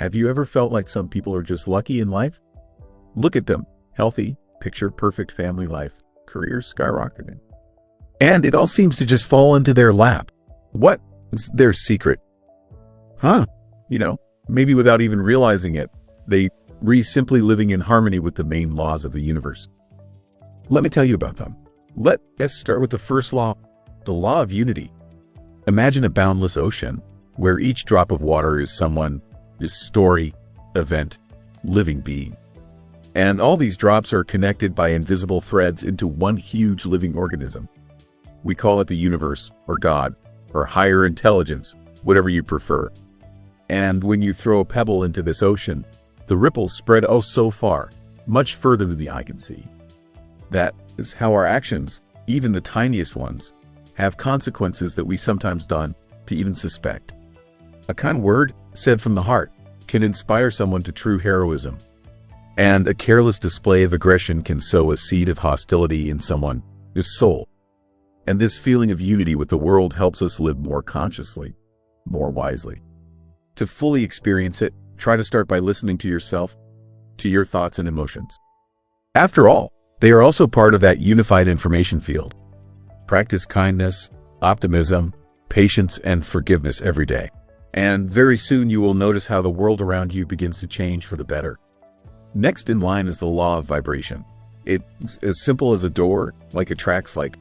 Have you ever felt like some people are just lucky in life? Look at them, healthy, picture-perfect family life, careers skyrocketing. And it all seems to just fall into their lap. What is their secret? Maybe without even realizing it, they simply living in harmony with the main laws of the universe. Let me tell you about them. Let's start with the first law, the law of unity. Imagine a boundless ocean where each drop of water is someone, is story, event, living being. And all these drops are connected by invisible threads into one huge living organism. We call it the universe, or God, or higher intelligence, whatever you prefer. And when you throw a pebble into this ocean, the ripples spread oh so far, much further than the eye can see. That is how our actions, even the tiniest ones, have consequences that we sometimes don't even suspect. A kind word, said from the heart, can inspire someone to true heroism. And a careless display of aggression can sow a seed of hostility in someone's soul. And this feeling of unity with the world helps us live more consciously, more wisely. To fully experience it, try to start by listening to yourself, to your thoughts and emotions. After all, they are also part of that unified information field. Practice kindness, optimism, patience, and forgiveness every day. And very soon you will notice how the world around you begins to change for the better. Next in line is the law of vibration. It's as simple as a door, attracts like.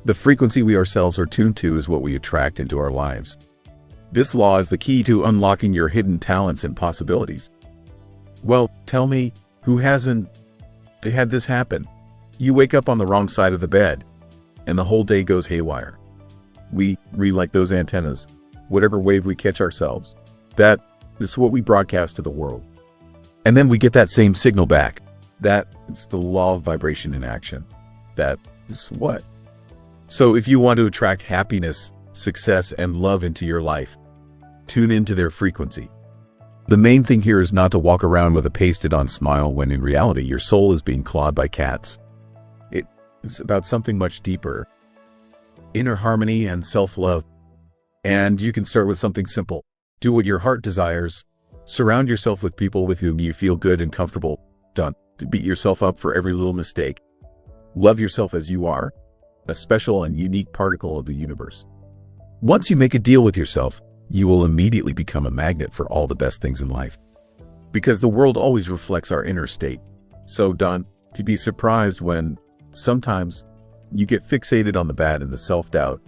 The frequency we ourselves are tuned to is what we attract into our lives. This law is the key to unlocking your hidden talents and possibilities. Well, tell me, who hasn't had this happen? You wake up on the wrong side of the bed, and the whole day goes haywire. We like those antennas. Whatever wave we catch ourselves, that is what we broadcast to the world. And then we get that same signal back. That is the law of vibration in action. That is what? So if you want to attract happiness, success, and love into your life, tune into their frequency. The main thing here is not to walk around with a pasted-on smile when in reality your soul is being clawed by cats. It's about something much deeper. Inner harmony and self-love. And you can start with something simple. Do what your heart desires. Surround yourself with people with whom you feel good and comfortable. Don't beat yourself up for every little mistake. Love yourself as you are, a special and unique particle of the universe. Once you make a deal with yourself, you will immediately become a magnet for all the best things in life. Because the world always reflects our inner state. So don't be surprised when sometimes you get fixated on the bad and the self-doubt,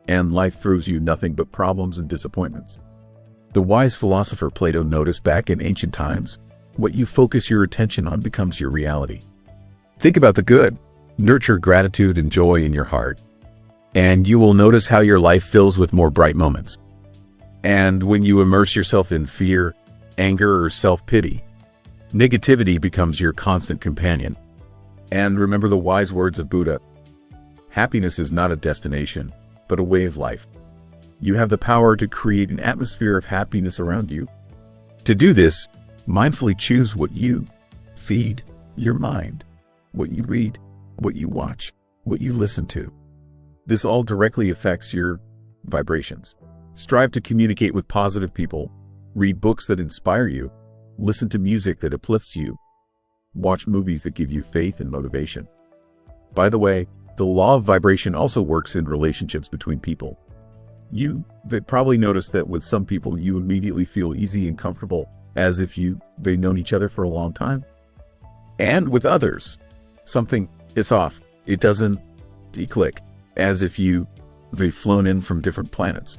and life throws you nothing but problems and disappointments. The wise philosopher Plato noticed back in ancient times, what you focus your attention on becomes your reality. Think about the good. Nurture gratitude and joy in your heart, and you will notice how your life fills with more bright moments. And when you immerse yourself in fear, anger, or self-pity, negativity becomes your constant companion. And remember the wise words of Buddha. Happiness is not a destination, but a way of life. You have the power to create an atmosphere of happiness around you. To do this, mindfully choose what you feed your mind, what you read, what you watch, what you listen to. This all directly affects your vibrations. Strive to communicate with positive people, read books that inspire you, listen to music that uplifts you, watch movies that give you faith and motivation. By the way, the law of vibration also works in relationships between people. They've probably noticed that with some people you immediately feel easy and comfortable as if they've known each other for a long time. And with others, something is off. It doesn't click, as if they've flown in from different planets.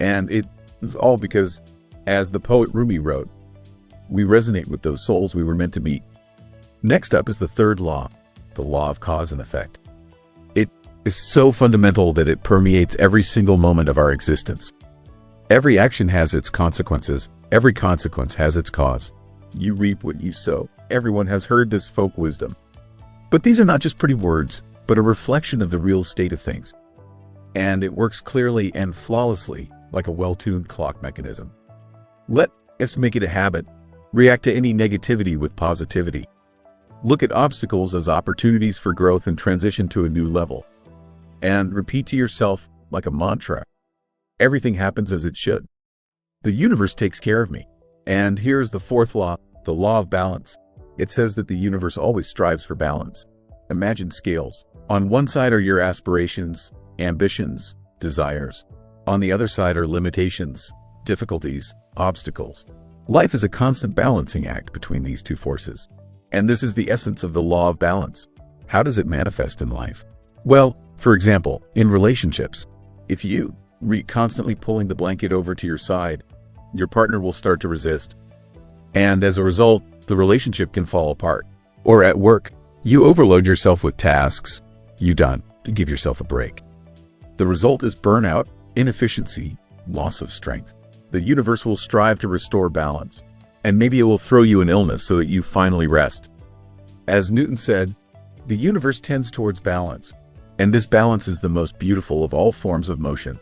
And it is all because, as the poet Rumi wrote, we resonate with those souls we were meant to meet. Next up is the third law, the law of cause and effect. It is so fundamental that it permeates every single moment of our existence. Every action has its consequences. Every consequence has its cause. You reap what you sow. Everyone has heard this folk wisdom. But these are not just pretty words, but a reflection of the real state of things. And it works clearly and flawlessly, like a well-tuned clock mechanism. Let us make it a habit. React to any negativity with positivity. Look at obstacles as opportunities for growth and transition to a new level. And repeat to yourself, like a mantra, everything happens as it should. The universe takes care of me. And here's the fourth law, the law of balance. It says that the universe always strives for balance. Imagine scales. On one side are your aspirations, ambitions, desires. On the other side are limitations, difficulties, obstacles. Life is a constant balancing act between these two forces. And this is the essence of the law of balance. How does it manifest in life? Well, for example, in relationships, if you constantly pulling the blanket over to your side, your partner will start to resist. And as a result, the relationship can fall apart. Or at work, you overload yourself with tasks you done to give yourself a break. The result is burnout, inefficiency, loss of strength. The universe will strive to restore balance, and maybe it will throw you an illness so that you finally rest. As Newton said, the universe tends towards balance, and this balance is the most beautiful of all forms of motion.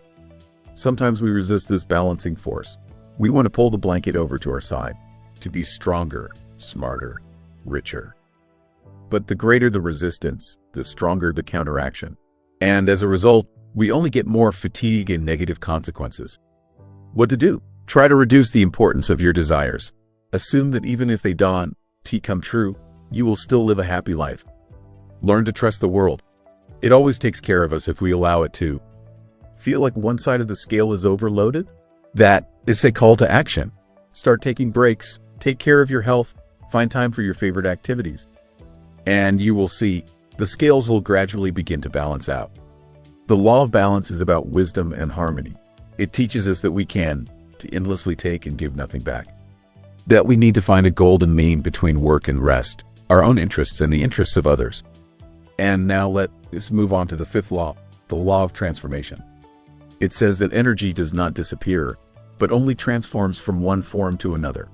Sometimes we resist this balancing force. We want to pull the blanket over to our side, to be stronger, smarter, richer. But the greater the resistance, the stronger the counteraction. And as a result, we only get more fatigue and negative consequences. What to do? Try to reduce the importance of your desires. Assume that even if they don't come true, you will still live a happy life. Learn to trust the world. It always takes care of us if we allow it to. Feel like one side of the scale is overloaded? That is a call to action. Start taking breaks, take care of your health, find time for your favorite activities. And you will see, the scales will gradually begin to balance out. The law of balance is about wisdom and harmony. It teaches us that we can to endlessly take and give nothing back. That we need to find a golden mean between work and rest, our own interests and the interests of others. And now let's move on to the fifth law, the law of transformation. It says that energy does not disappear, but only transforms from one form to another.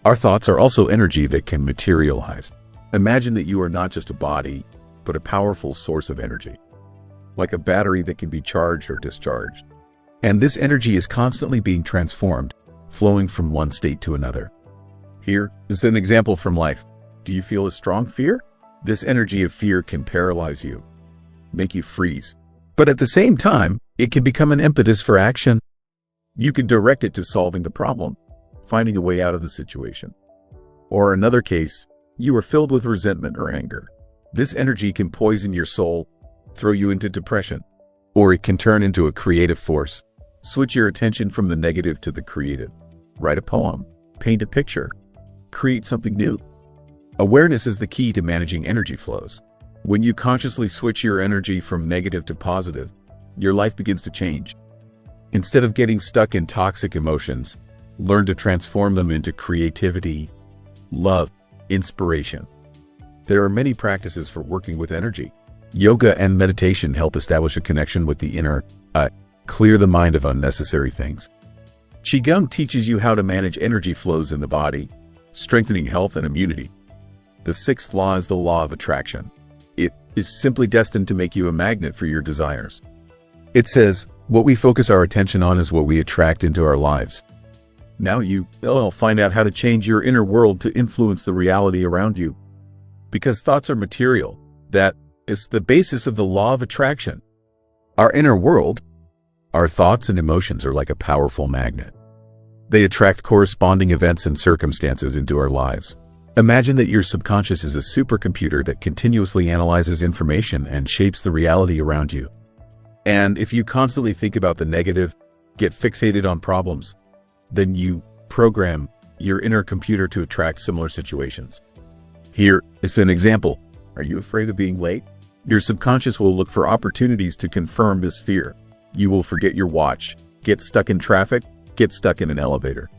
Our thoughts are also energy that can materialize. Imagine that you are not just a body, but a powerful source of energy, like a battery that can be charged or discharged. And this energy is constantly being transformed, flowing from one state to another. Here is an example from life. Do you feel a strong fear? This energy of fear can paralyze you, make you freeze. But at the same time, it can become an impetus for action. You can direct it to solving the problem, finding a way out of the situation. Or another case, you are filled with resentment or anger. This energy can poison your soul, throw you into depression, or it can turn into a creative force. Switch your attention from the negative to the creative. Write a poem, paint a picture, create something new. Awareness is the key to managing energy flows. When you consciously switch your energy from negative to positive, your life begins to change. Instead of getting stuck in toxic emotions, learn to transform them into creativity, love, inspiration. There are many practices for working with energy. Yoga and meditation help establish a connection with the inner, clear the mind of unnecessary things. Qigong teaches you how to manage energy flows in the body, strengthening health and immunity. The sixth law is the law of attraction. It is simply destined to make you a magnet for your desires. It says, what we focus our attention on is what we attract into our lives. Now you'll find out how to change your inner world to influence the reality around you. Because thoughts are material, that is the basis of the law of attraction. Our inner world, our thoughts and emotions are like a powerful magnet. They attract corresponding events and circumstances into our lives. Imagine that your subconscious is a supercomputer that continuously analyzes information and shapes the reality around you. And if you constantly think about the negative, get fixated on problems, then you program your inner computer to attract similar situations. Here is an example. Are you afraid of being late? Your subconscious will look for opportunities to confirm this fear. You will forget your watch, get stuck in traffic, get stuck in an elevator.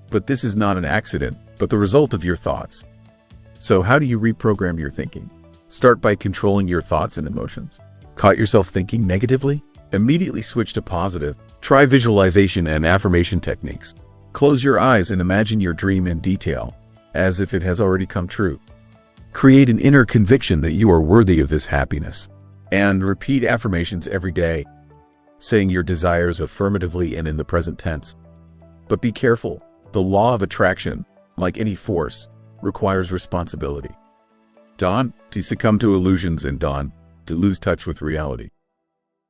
But this is not an accident, but the result of your thoughts. So how do you reprogram your thinking? Start by controlling your thoughts and emotions. Caught yourself thinking negatively? Immediately switch to positive. Try visualization and affirmation techniques. Close your eyes and imagine your dream in detail, as if it has already come true. Create an inner conviction that you are worthy of this happiness. And repeat affirmations every day, saying your desires affirmatively and in the present tense. But be careful. The law of attraction, like any force, requires responsibility. Don't succumb to illusions and don't lose touch with reality.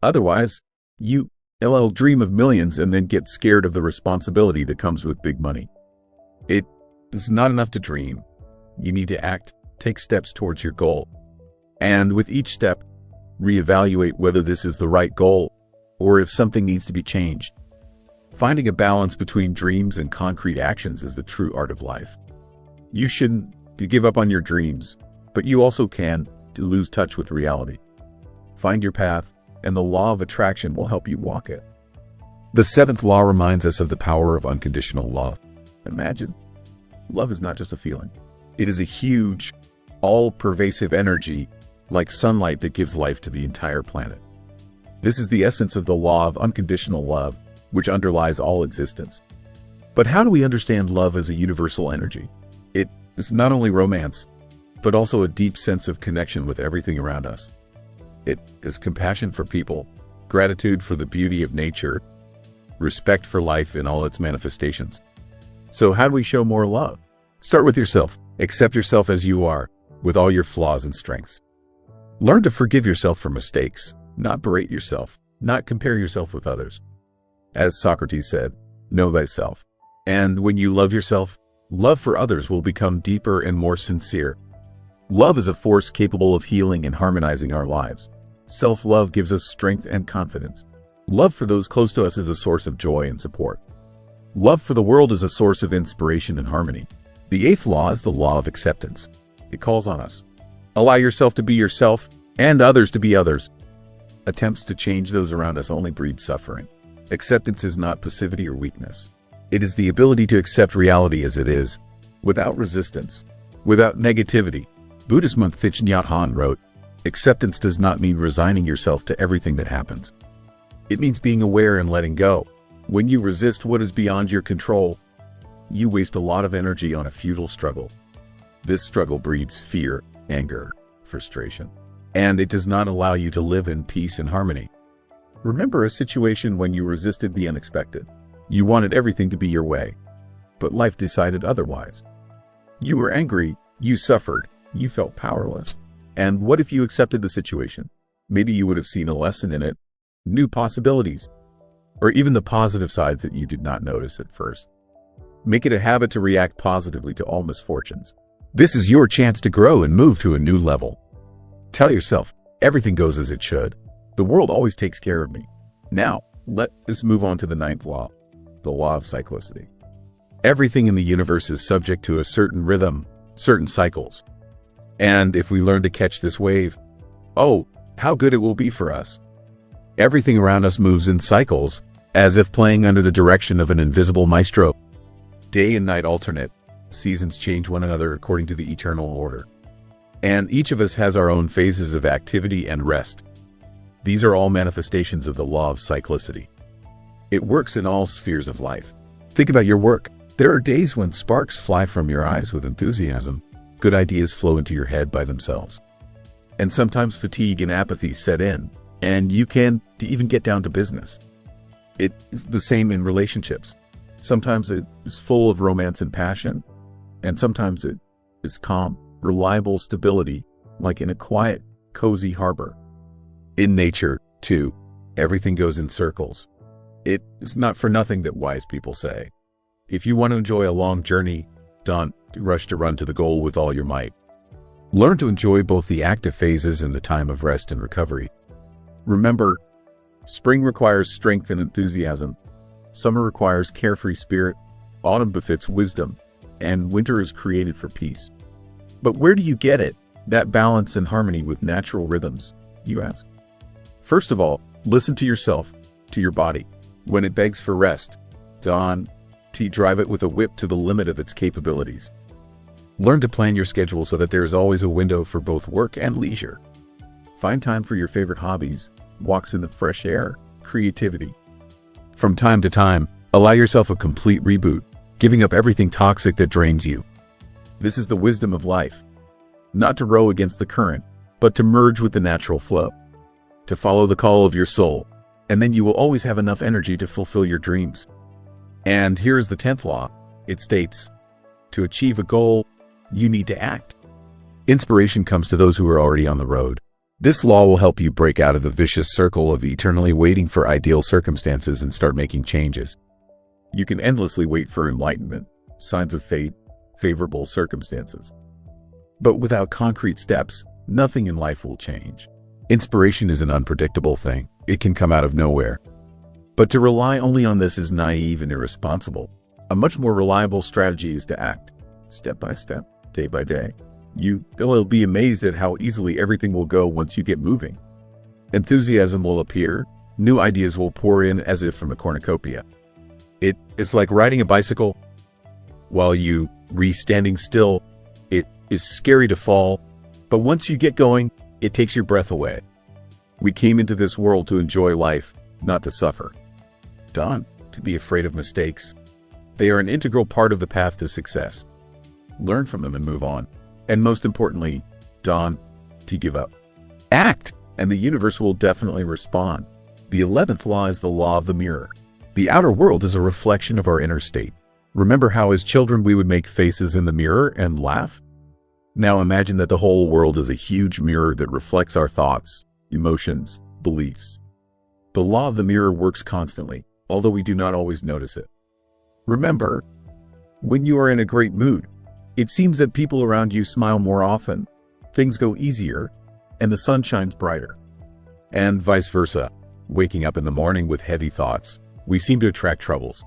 Otherwise, you'll dream of millions and then get scared of the responsibility that comes with big money. It is not enough to dream. You need to act, take steps towards your goal. And with each step, reevaluate whether this is the right goal or if something needs to be changed. Finding a balance between dreams and concrete actions is the true art of life. You shouldn't give up on your dreams, but you also can lose touch with reality. Find your path, and the law of attraction will help you walk it. The seventh law reminds us of the power of unconditional love. Imagine, love is not just a feeling. It is a huge, all-pervasive energy, like sunlight that gives life to the entire planet. This is the essence of the law of unconditional love, which underlies all existence. But how do we understand love as a universal energy? It is not only romance, but also a deep sense of connection with everything around us. It is compassion for people, gratitude for the beauty of nature, respect for life in all its manifestations. So how do we show more love? Start with yourself. Accept yourself as you are, with all your flaws and strengths. Learn to forgive yourself for mistakes, not berate yourself, not compare yourself with others. As Socrates said, know thyself. And when you love yourself, love for others will become deeper and more sincere. Love is a force capable of healing and harmonizing our lives. Self-love gives us strength and confidence. Love for those close to us is a source of joy and support. Love for the world is a source of inspiration and harmony. The eighth law is the law of acceptance. It calls on us. Allow yourself to be yourself and others to be others. Attempts to change those around us only breed suffering. Acceptance is not passivity or weakness. It is the ability to accept reality as it is, without resistance, without negativity. Buddhist monk Thich Nhat Hanh wrote, "Acceptance does not mean resigning yourself to everything that happens. It means being aware and letting go. When you resist what is beyond your control, you waste a lot of energy on a futile struggle. This struggle breeds fear, anger, frustration, and it does not allow you to live in peace and harmony." Remember a situation when you resisted the unexpected. You wanted everything to be your way, but life decided otherwise. You were angry, you suffered, you felt powerless. And what if you accepted the situation? Maybe you would have seen a lesson in it, new possibilities, or even the positive sides that you did not notice at first. Make it a habit to react positively to all misfortunes. This is your chance to grow and move to a new level. Tell yourself, everything goes as it should. The world always takes care of me. Now, let us move on to the ninth law, the law of cyclicity. Everything in the universe is subject to a certain rhythm, certain cycles. And if we learn to catch this wave, oh, how good it will be for us. Everything around us moves in cycles, as if playing under the direction of an invisible maestro. Day and night alternate, seasons change one another according to the eternal order. And each of us has our own phases of activity and rest. These are all manifestations of the law of cyclicity. It works in all spheres of life. Think about your work. There are days when sparks fly from your eyes with enthusiasm. Good ideas flow into your head by themselves. And sometimes fatigue and apathy set in, and you can't even get down to business. It is the same in relationships. Sometimes it is full of romance and passion, and sometimes it is calm, reliable stability, like in a quiet, cozy harbor. In nature, too, everything goes in circles. It is not for nothing that wise people say, if you want to enjoy a long journey, don't rush to run to the goal with all your might. Learn to enjoy both the active phases and the time of rest and recovery. Remember, spring requires strength and enthusiasm. Summer requires carefree spirit. Autumn befits wisdom. And winter is created for peace. But where do you get it, that balance and harmony with natural rhythms, you ask? First of all, listen to yourself, to your body. When it begs for rest, drive it with a whip to the limit of its capabilities. Learn to plan your schedule so that there is always a window for both work and leisure. Find time for your favorite hobbies, walks in the fresh air, creativity. From time to time, allow yourself a complete reboot, giving up everything toxic that drains you. This is the wisdom of life. Not to row against the current, but to merge with the natural flow. To follow the call of your soul, and then you will always have enough energy to fulfill your dreams. And here's the 10th law. It states, to achieve a goal, you need to act. Inspiration comes to those who are already on the road. This law will help you break out of the vicious circle of eternally waiting for ideal circumstances and start making changes. You can endlessly wait for enlightenment, signs of fate, favorable circumstances. But without concrete steps, nothing in life will change. Inspiration is an unpredictable thing. It can come out of nowhere. But to rely only on this is naive and irresponsible. A much more reliable strategy is to act, step by step, day by day. You'll be amazed at how easily everything will go once you get moving. Enthusiasm will appear, new ideas will pour in as if from a cornucopia. It's like riding a bicycle while standing still. It is scary to fall, but once you get going, it takes your breath away. We came into this world to enjoy life, not to suffer. Don't be afraid of mistakes. They are an integral part of the path to success. Learn from them and move on. And most importantly, don't give up. Act, and the universe will definitely respond. The 11th law is the law of the mirror. The outer world is a reflection of our inner state. Remember how as children we would make faces in the mirror and laugh? Now imagine that the whole world is a huge mirror that reflects our thoughts, emotions, beliefs. The law of the mirror works constantly, although we do not always notice it. Remember, when you are in a great mood, it seems that people around you smile more often, things go easier, and the sun shines brighter. And vice versa. Waking up in the morning with heavy thoughts, we seem to attract troubles.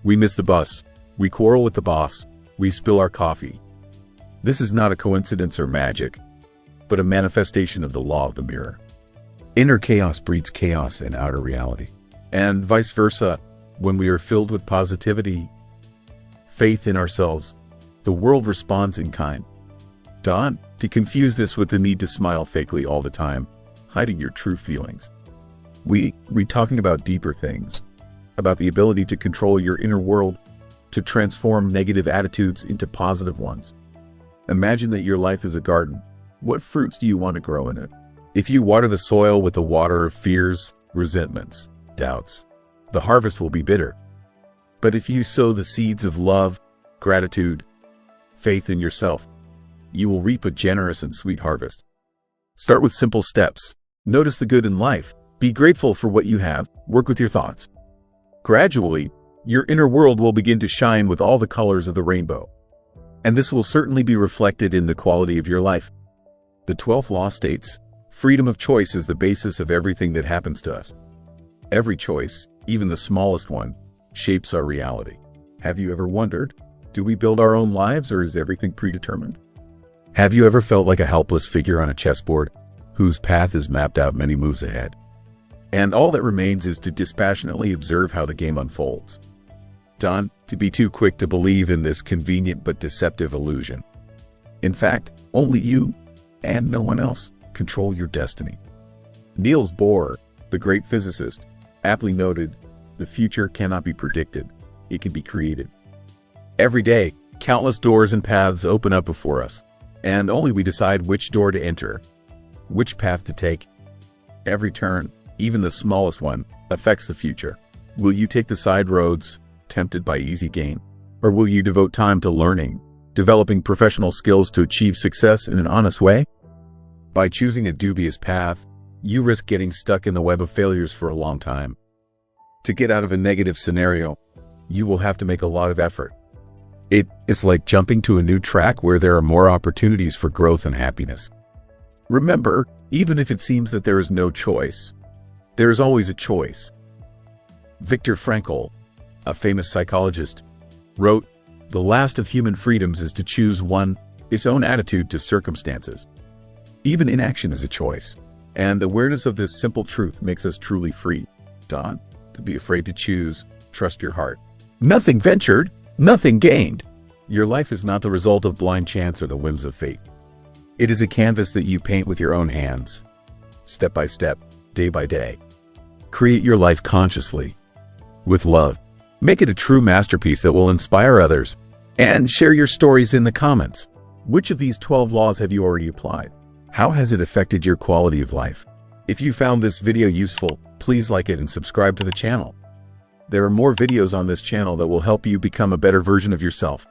We miss the bus, we quarrel with the boss, we spill our coffee. This is not a coincidence or magic, but a manifestation of the law of the mirror. Inner chaos breeds chaos in outer reality. And vice versa, when we are filled with positivity, faith in ourselves, the world responds in kind. Don't confuse this with the need to smile fakely all the time, hiding your true feelings. We're talking about deeper things, about the ability to control your inner world, to transform negative attitudes into positive ones. Imagine that your life is a garden. What fruits do you want to grow in it? If you water the soil with the water of fears, resentments, doubts, the harvest will be bitter. But if you sow the seeds of love, gratitude, faith in yourself, you will reap a generous and sweet harvest. Start with simple steps. Notice the good in life. Be grateful for what you have. Work with your thoughts. Gradually, your inner world will begin to shine with all the colors of the rainbow. And this will certainly be reflected in the quality of your life. The 12th law states, freedom of choice is the basis of everything that happens to us. Every choice, even the smallest one, shapes our reality. Have you ever wondered, do we build our own lives or is everything predetermined? Have you ever felt like a helpless figure on a chessboard, whose path is mapped out many moves ahead? And all that remains is to dispassionately observe how the game unfolds. Don't be too quick to believe in this convenient but deceptive illusion. In fact, only you, and no one else, control your destiny. Niels Bohr, the great physicist, aptly noted, the future cannot be predicted, it can be created. Every day, countless doors and paths open up before us, and only we decide which door to enter, which path to take. Every turn, even the smallest one, affects the future. Will you take the side roads, tempted by easy gain? Or will you devote time to learning, developing professional skills to achieve success in an honest way? By choosing a dubious path, you risk getting stuck in the web of failures for a long time. To get out of a negative scenario, you will have to make a lot of effort. It is like jumping to a new track where there are more opportunities for growth and happiness. Remember, even if it seems that there is no choice, there is always a choice. Viktor Frankl, a famous psychologist, wrote, "The last of human freedoms is to choose its own attitude to circumstances. Even inaction is a choice, and awareness of this simple truth makes us truly free. Don't be afraid to choose, trust your heart. Nothing ventured, nothing gained. Your life is not the result of blind chance or the whims of fate. It is a canvas that you paint with your own hands, step by step, day by day. Create your life consciously, with love. Make it a true masterpiece that will inspire others, and share your stories in the comments. Which of these 12 laws have you already applied? How has it affected your quality of life? If you found this video useful, please like it and subscribe to the channel. There are more videos on this channel that will help you become a better version of yourself.